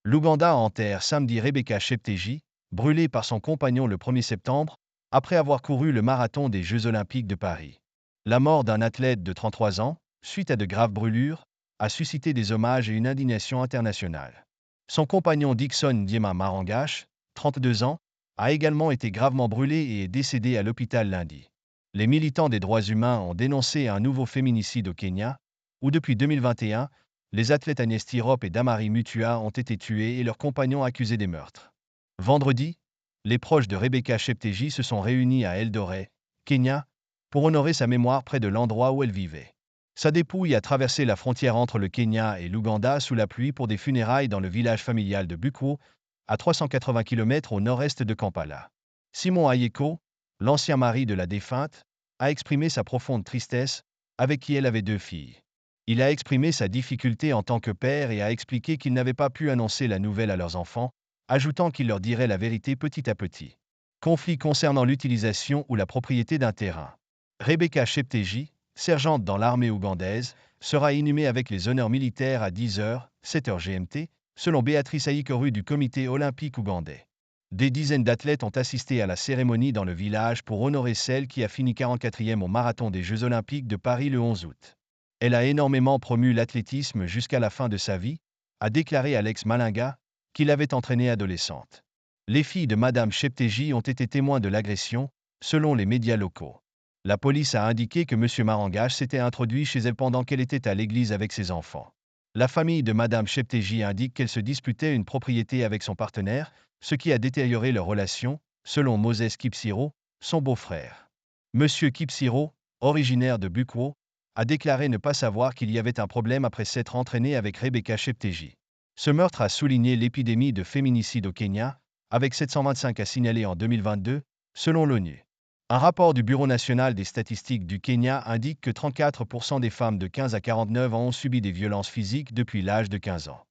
L'Ouganda enterre samedi Rebecca Cheptegei, brûlée par son compagnon le 1er septembre, après avoir couru le marathon des Jeux Olympiques de Paris. La mort d'un athlète de 33 ans, suite à de graves brûlures, a suscité des hommages et une indignation internationale. Son compagnon Dixon Diema Marangash, 32 ans, a également été gravement brûlé et est décédé à l'hôpital lundi. Les militants des droits humains ont dénoncé un nouveau féminicide au Kenya, où depuis 2021, les athlètes Agnès Tirop et Damari Mutua ont été tués et leurs compagnons accusés des meurtres. Vendredi, les proches de Rebecca Cheptegei se sont réunis à Eldoret, Kenya, pour honorer sa mémoire près de l'endroit où elle vivait. Sa dépouille a traversé la frontière entre le Kenya et l'Ouganda sous la pluie pour des funérailles dans le village familial de Bukuo, à 380 km au nord-est de Kampala. Simon Ayeko, l'ancien mari de la défunte, a exprimé sa profonde tristesse, avec qui elle avait 2 filles. Il a exprimé sa difficulté en tant que père et a expliqué qu'il n'avait pas pu annoncer la nouvelle à leurs enfants, ajoutant qu'il leur dirait la vérité petit à petit. Conflit concernant l'utilisation ou la propriété d'un terrain. Rebecca Cheptegei, sergente dans l'armée ougandaise, sera inhumée avec les honneurs militaires à 10h, 7h GMT, selon Béatrice Ayikoru du comité olympique ougandais. Des dizaines d'athlètes ont assisté à la cérémonie dans le village pour honorer celle qui a fini 44e au marathon des Jeux Olympiques de Paris le 11 août. Elle a énormément promu l'athlétisme jusqu'à la fin de sa vie, a déclaré Alex Malinga, qui l'avait entraînée adolescente. Les filles de Madame Cheptegei ont été témoins de l'agression, selon les médias locaux. La police a indiqué que M. Marangash s'était introduit chez elle pendant qu'elle était à l'église avec ses enfants. La famille de Madame Cheptegei indique qu'elle se disputait une propriété avec son partenaire, ce qui a détérioré leur relation, selon Moses Kipsiro, son beau-frère. M. Kipsiro, originaire de Bukuo, a déclaré ne pas savoir qu'il y avait un problème après s'être entraîné avec Rebecca Cheptegei. Ce meurtre a souligné l'épidémie de féminicide au Kenya, avec 725 à signaler en 2022, selon l'ONU. Un rapport du Bureau national des statistiques du Kenya indique que 34% des femmes de 15 à 49 ans ont subi des violences physiques depuis l'âge de 15 ans.